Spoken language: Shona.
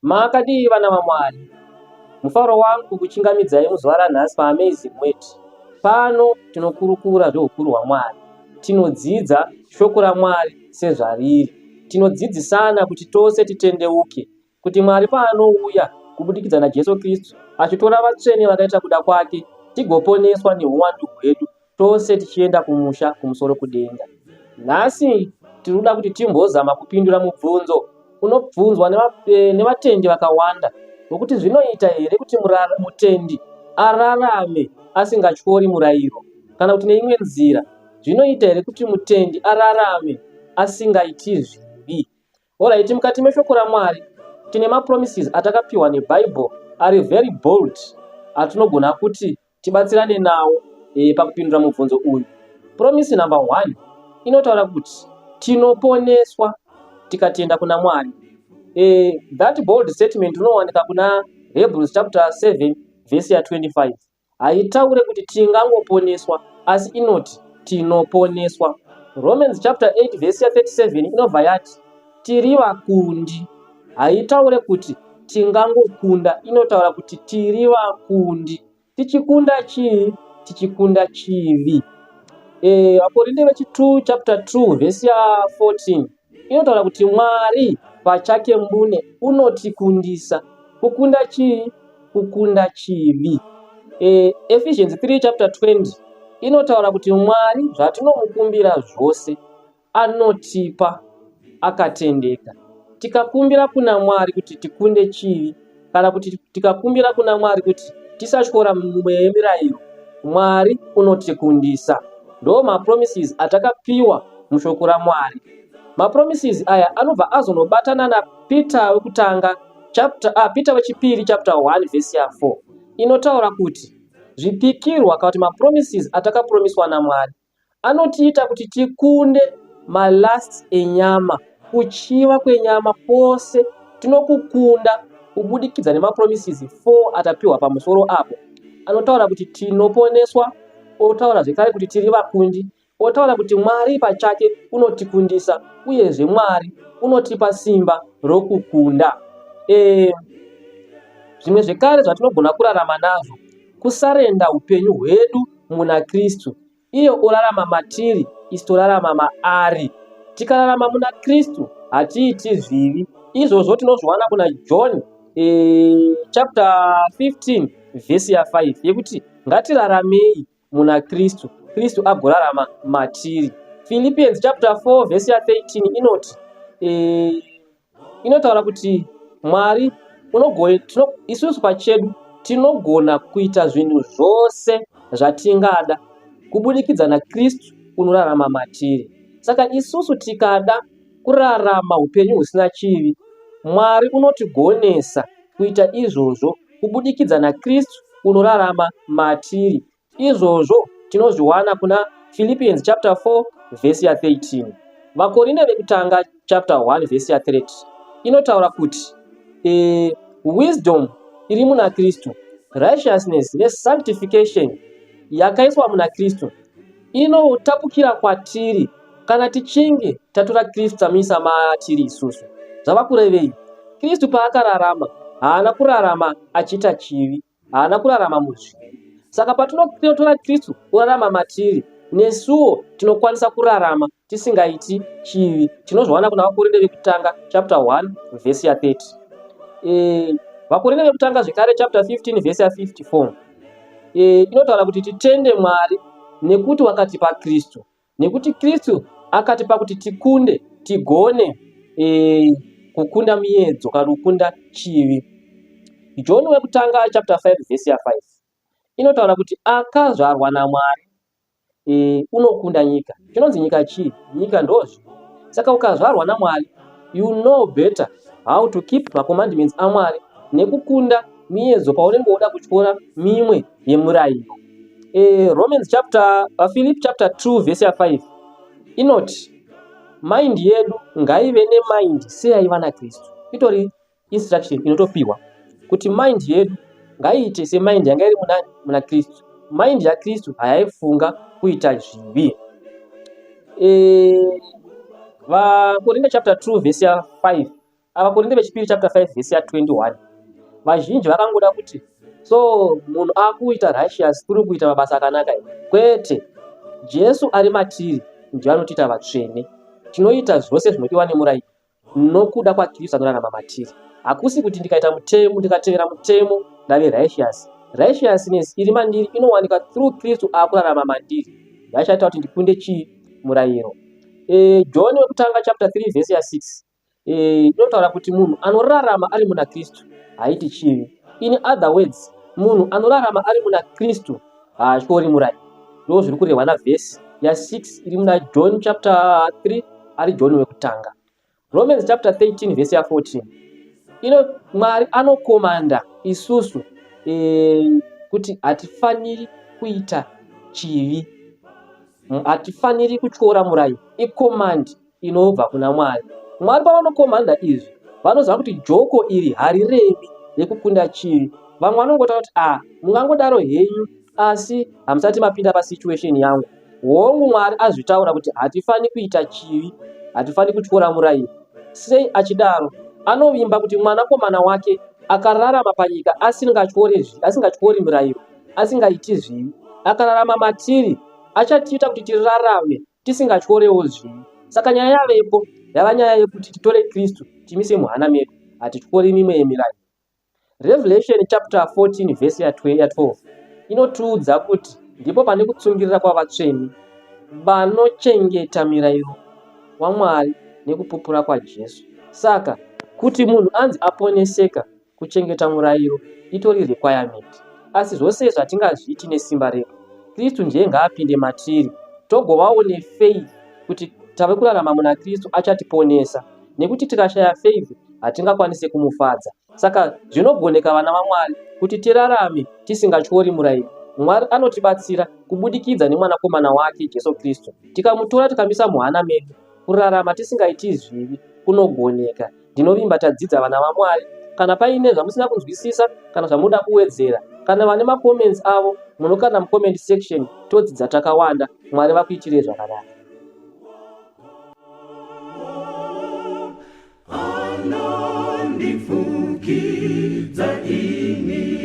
Makadii vana vaMwari, mufaro wangu kuchingamidzai muzuva ranhasi paAmazing Word. Pano tinokurukura zveukuru hwaMwari, tinodzidza shoko raMwari sezvariri, tinodzidzisana kuti tose titendeuke, kuti Mwari paanouya kubudikidza naJesu Kristu achitora vatsvene vakaita kuda kwake, tigoponeswa neuwandu hwedu, tose tichienda kumusha kumusoro kudenga. Nhasi tinoda kuti timbozama kupindura mubvunzo unobvunzwa nevatendi vakawanda, nokuti zvinoita here kuti mutendi ararame asingatyori murayiro, kana kuti neimwe nzira zvinoita here kuti mutendi ararame asingaiti zvivi. Alright, mukati meshoko raMwari tine mapromises atakapiwa neBible ari very bold, atinogona kuti tibatsirane nawo pakupindura mubvunzo uyu. Promise number 1 inotaura kuti tinoponeswa tikatenda kuna Mwari. That bold statement unowanika kuna Hebrews chapter 7 verse ya 25. Haitaure kuti tingangoponeswa, asi inoti tinoponeswa. Romans chapter 8 verse ya 37 inobva yati tiri vakundi. Haitaure kuti tingangokunda, inotaura kuti tiri vakundi. Tichikunda chii? Tichikunda chivi. Vakorinde vechi2 chapter 2 verse ya 14 inotaura kuti Mwari pachake mbune unotikundisa. Kukunda chii? Kukunda chivi. Ephesians 3 chapter 20 inotaura kuti Mwari zvatinomukumbira zvose anotipa akatendeka. Tikakumbira kuna Mwari kuti tikunde chivi, kana kuti tikakumbira kuna Mwari kuti tisatyora mimwe yemirayiro, Mwari unotikundisa. Ndo mapromises atakapiwa mushoko raMwari. Mapromises aya anobva azonobatana naPeter wekutanga Peter wechipiri chapter 1 verse ya 4 inotaura kuti zvipikirwa kana kuti mapromises atakapromiswa naMwari anotiita kuti tikunde malast enyama, kuchiva kwenyama kwose tinokukunda kubudikidza nemapromises 4 atapiwa pamusoro apo. Anotaura kuti tinoponeswa, otaura zvekare kuti tiri vakundi, otaura kuti Mwari pachake unotikundisa, uyezve Mwari unotipa simba rokukunda. Zvimwe zvekare zvatinogona kurarama nazvo, kusarenda upenyu hwedu muna Kristu. Iye orarama matiri, isu torarama maari. Tikararama muna Kristu hatiiti zvivi. Izvozvo tinozviwana kuna John chapter 15 verse ya 5 yekuti ngatiraramei muna Kristu, Kristu agorarama matiri. Philippians chapter 4 verse ya 13 inoti inotaura kuti Mwari isusu pachedu tinogona kuita zvinhu zvose zvatingada kubudikidza naKristu unorarama matiri. Saka isusu tikada kurarama upenyu husina chivi, Mwari unotigonesa kuita izvozvo kubudikidza naKristu unorarama matiri. Izvozvo tinozviwana kuna Philippians chapter 4 verse ya 13. Vakorinde vekutanga chapter 1 verse ya 30 inotaura kuti wisdom iri muna Kristu, righteousness nesanctification yakaiswa muna Kristu inotapukira kwatiri kana tichinge tatora Kristu tamuisa matiri isusu. Zvava kurevei? Kristu paakararama haana kurarama achiita chivi, haana kurarama muzvivi. Saka patinotora Kristu orarama matiri, nesuwo tinokwanisa kurarama tisingaiti chivi. Tinozviwana kuna Vakorinde vekutanga chapter 1 verse ya 30. Vakorinde vekutanga zvekare chapter 15 verse ya 54 inotaura kuti titende Mwari nekuti wakatipa Kristu, nekuti Kristu akatipa kuti tikunde, tigone kukunda miedzo kana kukunda chivi. John wekutanga chapter 5 verse ya 5 inotaura kuti akazvarwa naMwari unokunda nyika. Chinonzi nyika chii? Nyika ndozvo. Saka ukazvarwa naMwari, you know better how to keep the commandments aMwari nekukunda miedzo paunenge uda kutyora mimwe yemurayiro. Philip chapter 2 verse ya 5 inoti mind yedu ngaive nemind seyaiva naKristu. Itori instruction inotopiwa kuti mind yedu ngaiite semind yanga iri muna Kristu. Mind yaKristu hayaifunga kuita zvivi. Vakorinde chapter 2 verse ya 5 apa Korinde vechipiri chapter 5 verse ya 21. Vazhinji vakangoda kuti so munhu akuita righteous kuri kuita mabasa akanaka here? Kwete, Jesu ari matiri ndiye anotiita vatsvene. Tinoita zvose zvinodiwa nemurayiro nokuda kwaKristu anorarama matiri. Hakusi kuti ndikaita mutemo, ndikatevera mutemo ndave righteous. Righteousness iri mandiri inowanika through Kristu akurarama mandiri. Yachaita kuti ndikunde chii? Murayiro. John wekutanga chapter 3 verse ya 6 inotaura kuti munhu anorarama ari muna Kristu haiti chivi. In other words, munhu anorarama ari muna Kristu haatyori murayiro. Ndo zviri kurehwa navhesi ya 6 iri muna John chapter 3 ari John wekutanga. Romans chapter 13 verse ya 14 Mwari anokomanda isusu kuti hatifaniri kuita chivi, hatifaniri kutyora murayiro. Ikomandi inobva kuna Mwari. Mwari pavanokomanda izvi vanoziva kuti joko iri hariremi rekukunda chivi. Vamwe vanongotaura kuti mungangodaro henyu asi hamusati mapinda pasituation yangu. Hongu Mwari azvitaura kuti hatifani kuita chivi, hatifani kutyora murayiro. Sei achidaro? Anovimba kuti mwanakomana wake akararama panyika asingatyori murayiro, asingaiti zvivi, akararama matiri, achatiita kuti tirarame tisingatyorewo zvivi. Saka nyaya yavepo yava nyaya yekuti titore Kristu timise muhana medu, hatityori mimwe yemirayiro. Revelation chapter 14 verse ya 12 inotiudza kuti ndipo pane kutsungirira kwavatsvene vanochengeta mirayiro waMwari nekupupura kwaJesu. Saka kuti munhu anzi aponeseka kuchengeta murayiro itori requirement, asi zvose zvatingazviiti nesimba redu, Kristu ndiye ngaapinde matiri togovawo nefaith kuti tave kurarama muna Kristu achatiponesa, nekuti tikashaya faith hatingakwanisi kumufadza. Saka zvinogoneka vana vaMwari kuti tirarame tisingatyori murayiro. Mwari anotibatsira kubudikidza nemwanakomana wake Jesu Kristu. Tikamutora tikamisa muhana medu, kurarama tisingaiti zvivi kunogoneka. Ndinovimba tadzidza vana vaMwari. Kana paine zvamusina kunzwisisa kana zvamuda kuwedzera, kana vane macomments avo munokanda mucomment section, todzidza takawanda. Mwari vakuitire zvakanaka. Anondifukidza ini